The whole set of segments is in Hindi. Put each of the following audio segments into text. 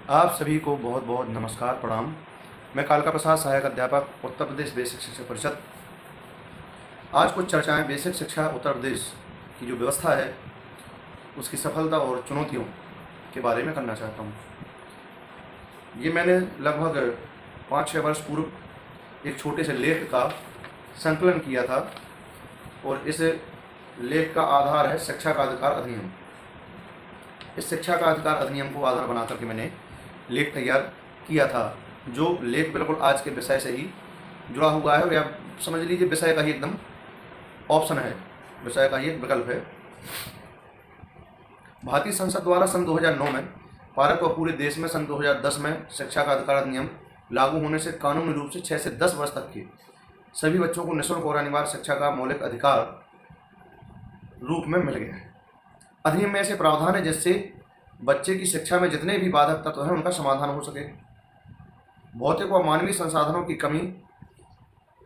आप सभी को बहुत बहुत नमस्कार प्रणाम। मैं कालका प्रसाद, सहायक अध्यापक, उत्तर प्रदेश बेसिक शिक्षा परिषद। आज कुछ चर्चाएं बेसिक शिक्षा उत्तर प्रदेश की जो व्यवस्था है उसकी सफलता और चुनौतियों के बारे में करना चाहता हूं। ये मैंने लगभग 5-6 वर्ष पूर्व एक छोटे से लेख का संकलन किया था और इस लेख का आधार है शिक्षा का अधिकार अधिनियम। इस शिक्षा का अधिकार अधिनियम को आधार बना करके मैंने लेख तैयार किया था, जो लेख बिल्कुल आज के विषय से ही जुड़ा हुआ है, या समझ लीजिए विषय का ही एकदम ऑप्शन है, विषय का ही एक विकल्प है। भारतीय संसद द्वारा सन 2009 में भारत व पूरे देश में सन 2010 में शिक्षा का अधिकार अधिनियम लागू होने से कानूनी रूप से 6 से 10 वर्ष तक के सभी बच्चों को निःशुल्क और अनिवार्य शिक्षा का मौलिक अधिकार रूप में मिल गया है। अधिनियम में ऐसे प्रावधान है जिससे बच्चे की शिक्षा में जितने भी बाधक तत्व हैं उनका समाधान हो सके। भौतिक व मानवीय संसाधनों की कमी,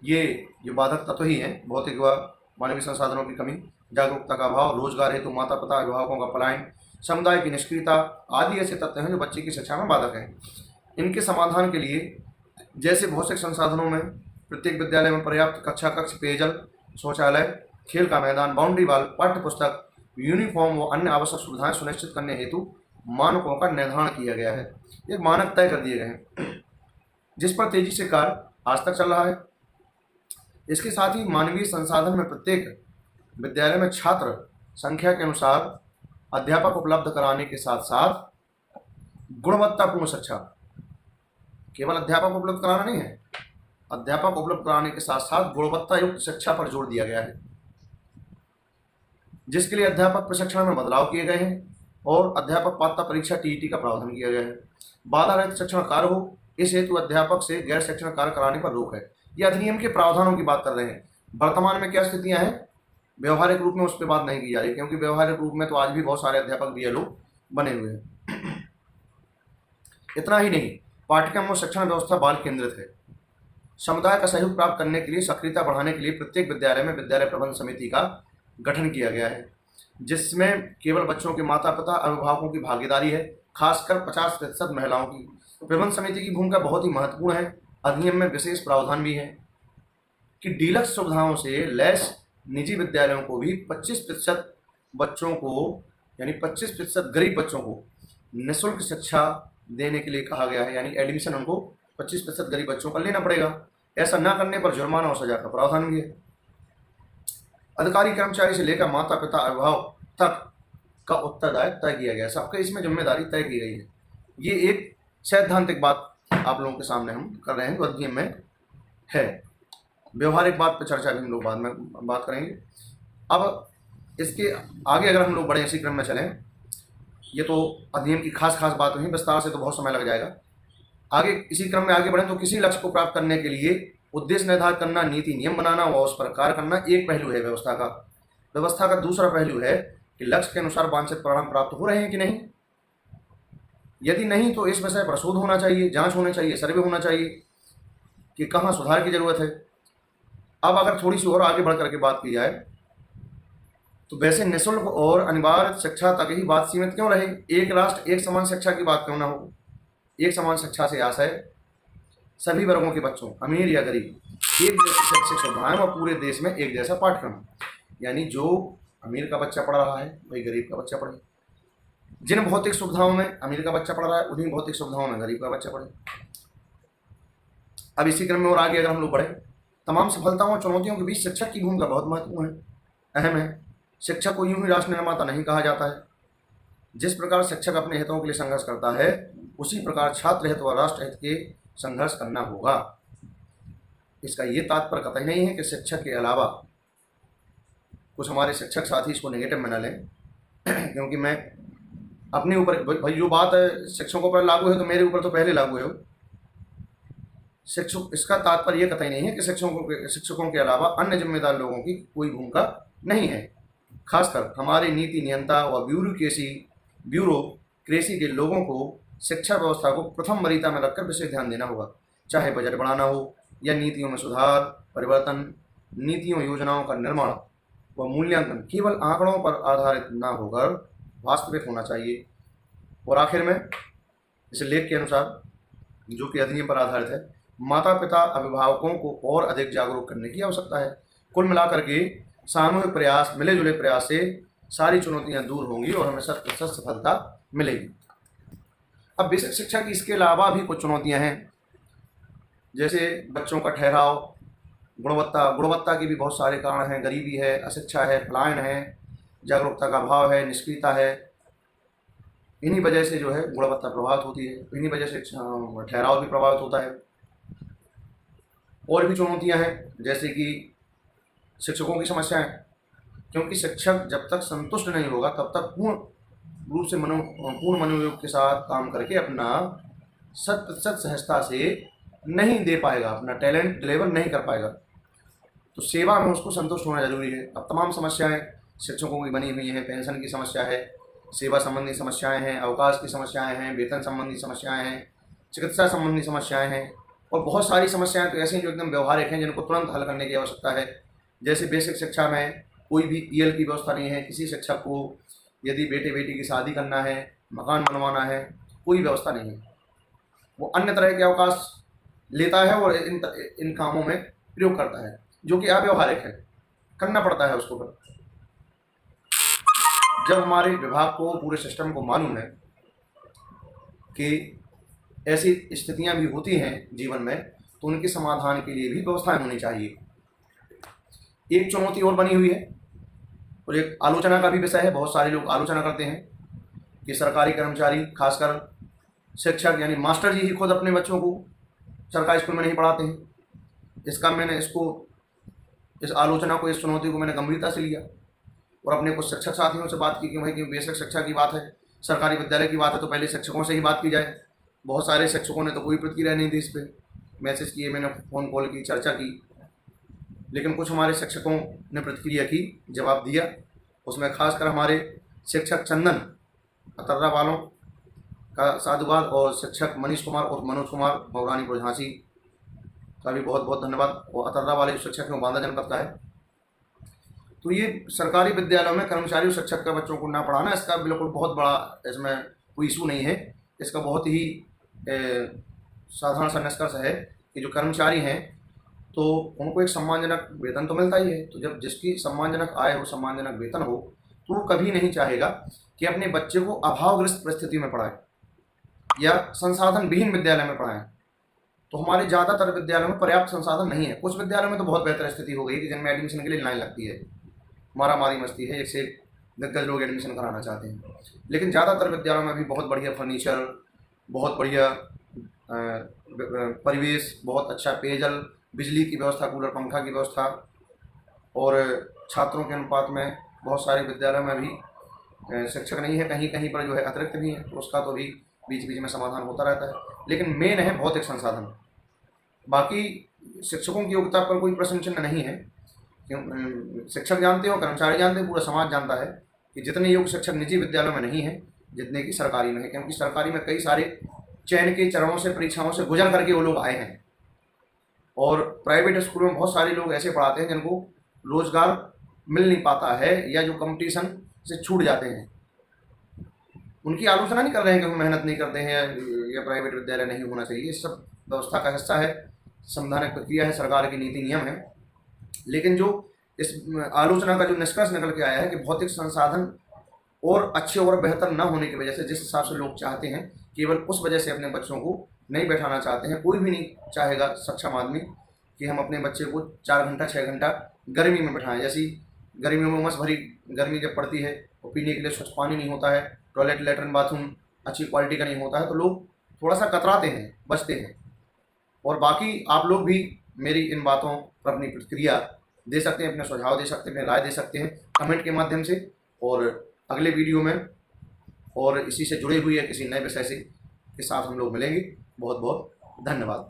ये जो बाधक तत्व ही हैं, भौतिक व मानवीय संसाधनों की कमी, जागरूकता का अभाव, रोजगार हेतु माता पिता अभिभावकों का पलायन, समुदाय की निष्क्रियता आदि ऐसे तत्व हैं जो बच्चे की शिक्षा में बाधक हैं। इनके समाधान के लिए जैसे भौतिक संसाधनों में प्रत्येक विद्यालय में पर्याप्त कक्षा कक्ष, पेयजल, शौचालय, खेल का मैदान, बाउंड्री वॉल, पाठ्य पुस्तक, यूनिफॉर्म व अन्य आवश्यक सुविधाएं सुनिश्चित करने हेतु मानकों का निर्धारण किया गया है। ये मानक तय कर दिए गए हैं जिस पर तेजी से कार्य आज तक चल रहा है। इसके साथ ही मानवीय संसाधन में प्रत्येक विद्यालय में छात्र संख्या के अनुसार अध्यापक उपलब्ध कराने के साथ साथ गुणवत्तापूर्ण शिक्षा, केवल अध्यापक उपलब्ध कराना नहीं है, अध्यापक उपलब्ध कराने के साथ साथ गुणवत्ता युक्त शिक्षा पर जोर दिया गया है, जिसके लिए अध्यापक प्रशिक्षण में बदलाव किए गए हैं और अध्यापक पात्रता परीक्षा टीईटी का प्रावधान किया गया है। बाधा रहित शिक्षण कार्य हो, इस हेतु अध्यापक से गैर शिक्षण कार्य कराने पर रोक है। यह अधिनियम के प्रावधानों की बात कर रहे हैं। वर्तमान में क्या स्थितियां हैं, व्यवहारिक रूप में उस पर बात नहीं की जा रही, क्योंकि व्यवहारिक रूप में तो आज भी बहुत सारे अध्यापक बीएलओ बने हुए हैं। इतना ही नहीं, पाठ्यक्रम और शिक्षण व्यवस्था बाल केंद्रित है। समुदाय का सहयोग प्राप्त करने के लिए, सक्रियता बढ़ाने के लिए प्रत्येक विद्यालय में विद्यालय प्रबंध समिति का गठन किया गया है, जिसमें केवल बच्चों के माता पिता अभिभावकों की भागीदारी है, खासकर 50% महिलाओं की। प्रबंध समिति की भूमिका बहुत ही महत्वपूर्ण है। अधिनियम में विशेष प्रावधान भी है कि डीलक्स सुविधाओं से लैस निजी विद्यालयों को भी 25% बच्चों को, यानी 25% गरीब बच्चों को निःशुल्क शिक्षा देने के लिए कहा गया है। यानी एडमिशन उनको 25% गरीब बच्चों का लेना पड़ेगा। ऐसा न करने पर जुर्माना और सजा का प्रावधान भी है। अधिकारी कर्मचारी से लेकर माता पिता अभिभावक तक का उत्तरदायित्व तय किया गया है। सबके इसमें जिम्मेदारी तय की गई है। ये एक सैद्धांतिक बात आप लोगों के सामने हम कर रहे हैं जो अधिनियम में है। व्यवहारिक बात पर चर्चा भी हम लोग बाद में बात करेंगे। अब इसके आगे अगर हम लोग बड़े इसी क्रम में चलें, ये तो अधिनियम की खास बात हुई, विस्तार से तो बहुत समय लग जाएगा। आगे इसी क्रम में आगे बढ़ें तो किसी लक्ष्य को प्राप्त करने के लिए उद्देश्य निर्धारित करना, नीति नियम बनाना और उस पर कार्य करना एक पहलू है व्यवस्था का। व्यवस्था का दूसरा पहलू है कि लक्ष्य के अनुसार वांछित परिणाम प्राप्त हो रहे हैं कि नहीं। यदि नहीं तो इस विषय पर शोध होना चाहिए, जांच होनी चाहिए, सर्वे होना चाहिए कि कहाँ सुधार की जरूरत है। अब अगर थोड़ी सी और आगे बढ़ करके बात की जाए तो वैसे निःशुल्क और अनिवार्य शिक्षा तक ही बात सीमित क्यों रहे। एक राष्ट्र एक समान शिक्षा की बात क्यों ना हो। एक समान शिक्षा से आशय सभी वर्गों के बच्चों, अमीर या गरीब, एक जैसी शैक्षिक सुविधाएं और पूरे देश में एक जैसा पाठ्यक्रम। यानी जो अमीर का बच्चा पढ़ रहा है वही गरीब का बच्चा पढ़े, जिन भौतिक सुविधाओं में अमीर का बच्चा पढ़ रहा है उन्हीं भौतिक सुविधाओं में गरीब का बच्चा पढ़े। अब इसी क्रम में और आगे अगर हम लोग बढ़े, तमाम सफलताओं और चुनौतियों के बीच शिक्षक की भूमिका बहुत महत्वपूर्ण है, अहम है। शिक्षक को यूं ही राष्ट्र निर्माता नहीं कहा जाता है। जिस प्रकार शिक्षक अपने हितों के लिए संघर्ष करता है, उसी प्रकार छात्र हित व राष्ट्र हित के संघर्ष करना होगा। इसका ये तात्पर्य कतई नहीं है कि शिक्षक के अलावा कुछ हमारे शिक्षक साथी इसको नेगेटिव में न लें, क्योंकि मैं अपने ऊपर, भाई जो बात है शिक्षकों पर लागू है तो मेरे ऊपर तो पहले लागू है शिक्षक। इसका तात्पर्य ये कतई नहीं है कि शिक्षकों के अलावा अन्य जिम्मेदार लोगों की कोई भूमिका नहीं है। खासकर हमारे नीति नियंता व ब्यूरोक्रेसी के लोगों को शिक्षा व्यवस्था को प्रथम वरीयता में रखकर विशेष ध्यान देना होगा। चाहे बजट बढ़ाना हो या नीतियों में सुधार, परिवर्तन, नीतियों योजनाओं का निर्माण व मूल्यांकन केवल आंकड़ों पर आधारित न होकर वास्तविक होना चाहिए। और आखिर में इस लेख के अनुसार, जो कि अधिनियम पर आधारित है, माता पिता अभिभावकों को और अधिक जागरूक करने की आवश्यकता है। कुल मिलाकर के सामूहिक प्रयास, मिले जुले प्रयास से सारी चुनौतियां दूर होंगी और हमें 100% सफलता मिलेगी। अब बेसिक शिक्षा की इसके अलावा भी कुछ चुनौतियां हैं, जैसे बच्चों का ठहराव, गुणवत्ता के भी बहुत सारे कारण हैं। गरीबी है, अशिक्षा है, पलायन है, जागरूकता का अभाव है, निष्क्रियता है। इन्हीं वजह से जो है गुणवत्ता प्रभावित होती है, इन्हीं वजह से ठहराव भी प्रभावित होता है। और भी चुनौतियां हैं, जैसे कि शिक्षकों की समस्याएं, क्योंकि शिक्षक जब तक संतुष्ट नहीं होगा तब तक पूर्ण रूप से पूर्ण मनोयोग के साथ काम करके अपना 100% सहजता से नहीं दे पाएगा, अपना टैलेंट डिलीवर नहीं कर पाएगा। तो सेवा में उसको संतुष्ट होना जरूरी है। अब तमाम समस्याएं शिक्षकों की बनी हुई हैं। पेंशन की समस्या है, सेवा संबंधी समस्याएं हैं, अवकाश की समस्याएं हैं, वेतन संबंधी समस्याएं हैं, चिकित्सा संबंधी समस्याएं हैं, और बहुत सारी समस्याएं तो ऐसी हैं जो एकदम व्यवहारिक हैं, जिनको तुरंत हल करने की आवश्यकता है। जैसे बेसिक शिक्षा में कोई भी ईएल की व्यवस्था नहीं है। किसी शिक्षक को यदि बेटे बेटी की शादी करना है, मकान बनवाना है, कोई व्यवस्था नहीं है। वो अन्य तरह के अवकाश लेता है और इन कामों में प्रयोग करता है, जो कि अव्यवहारिक है, करना पड़ता है उसको। जब हमारे विभाग को, पूरे सिस्टम को मालूम है कि ऐसी स्थितियां भी होती हैं जीवन में, तो उनके समाधान के लिए भी व्यवस्थाएं होनी चाहिए। एक चुनौती और बनी हुई है और एक आलोचना का भी विषय है। बहुत सारे लोग आलोचना करते हैं कि सरकारी कर्मचारी, खासकर शिक्षक यानी मास्टर जी ही खुद अपने बच्चों को सरकारी स्कूल में नहीं पढ़ाते हैं। मैंने इस आलोचना को, इस चुनौती को मैंने गंभीरता से लिया और अपने कुछ शिक्षक साथियों से बात की कि भाई, कि बेसिक शिक्षा की बात है, सरकारी विद्यालय की बात है, तो पहले शिक्षकों से ही बात की जाए। बहुत सारे शिक्षकों ने तो कोई प्रतिक्रिया नहीं दी इस पर। मैसेज किए, मैंने फ़ोन कॉल की, चर्चा की, लेकिन कुछ हमारे शिक्षकों ने प्रतिक्रिया की, जवाब दिया। उसमें खासकर हमारे शिक्षक चंदन अतर्रा वालों का साधुवाद और शिक्षक मनीष कुमार और मनोज कुमार भवरानीपुर झांसी का भी बहुत बहुत धन्यवाद। और अतर्रा वाले जो शिक्षक हैं, बांदा जनपद का है। तो ये सरकारी विद्यालयों में कर्मचारी और शिक्षक के बच्चों को ना पढ़ाना, इसका बिल्कुल बहुत बड़ा, इसमें कोई इशू नहीं है। इसका बहुत ही साधारण सा निष्कर्ष है कि जो कर्मचारी हैं तो उनको एक सम्मानजनक वेतन तो मिलता ही है। तो जब जिसकी सम्मानजनक आय हो, सम्मानजनक वेतन हो, तो वो कभी नहीं चाहेगा कि अपने बच्चे को अभावग्रस्त परिस्थिति में पढ़ाए या संसाधन विहीन विद्यालय में पढ़ाएं। तो हमारे ज़्यादातर विद्यालयों में पर्याप्त संसाधन नहीं है। कुछ विद्यालयों में तो बहुत बेहतर स्थिति हो गई कि जिनमें एडमिशन के लिए लाइन लगती है, मारामारी मस्ती है, एक से दिग्गज लोग एडमिशन कराना चाहते हैं। लेकिन ज़्यादातर विद्यालयों में भी बहुत बढ़िया फर्नीचर, बहुत बढ़िया परिवेश, बहुत अच्छा पेयजल, बिजली की व्यवस्था, कूलर पंखा की व्यवस्था, और छात्रों के अनुपात में बहुत सारे विद्यालयों में भी शिक्षक नहीं है। कहीं कहीं पर जो है अतिरिक्त भी है, तो उसका तो भी बीच बीच में समाधान होता रहता है। लेकिन मेन है भौतिक संसाधन। बाकी शिक्षकों की योग्यता पर कोई प्रश्न चिन्ह नहीं है। शिक्षक जानते हो, कर्मचारी जानते हैं, पूरा समाज जानता है कि जितने योग्य शिक्षक निजी विद्यालयों में नहीं है जितने की सरकारी में है। क्योंकि सरकारी में कई सारे चयन के चरणों से, परीक्षाओं से गुजर करके वो लोग आए हैं। और प्राइवेट स्कूलों में बहुत सारे लोग ऐसे पढ़ाते हैं जिनको रोजगार मिल नहीं पाता है या जो कंपटीशन से छूट जाते हैं। उनकी आलोचना नहीं कर रहे हैं कि वो मेहनत नहीं करते हैं या प्राइवेट विद्यालय नहीं होना चाहिए। ये सब व्यवस्था का हिस्सा है, संवैधानिक प्रक्रिया है, सरकार की नीति नियम है। लेकिन जो इस आलोचना का जो निष्कर्ष निकल के आया है कि भौतिक संसाधन और अच्छे और बेहतर न होने की वजह से, जिस हिसाब से लोग चाहते हैं, केवल उस वजह से अपने बच्चों को नहीं बैठाना चाहते हैं। कोई भी नहीं चाहेगा सक्षम आदमी कि हम अपने बच्चे को 4 घंटा 6 घंटा गर्मी में बैठाएं। जैसी गर्मियों में उमस भरी गर्मी जब पड़ती है और पीने के लिए स्वच्छ पानी नहीं होता है, टॉयलेट, लेटरिन, बाथरूम अच्छी क्वालिटी का नहीं होता है, तो लोग थोड़ा सा कतराते हैं, बचते हैं। और बाकी आप लोग भी मेरी इन बातों पर अपनी प्रतिक्रिया दे सकते हैं, अपने सुझाव दे सकते हैं, अपनी राय दे सकते हैं कमेंट के माध्यम से। और अगले वीडियो में और इसी से जुड़े हुए किसी नए विषय से के साथ हम लोग मिलेंगे। बहुत बहुत धन्यवाद।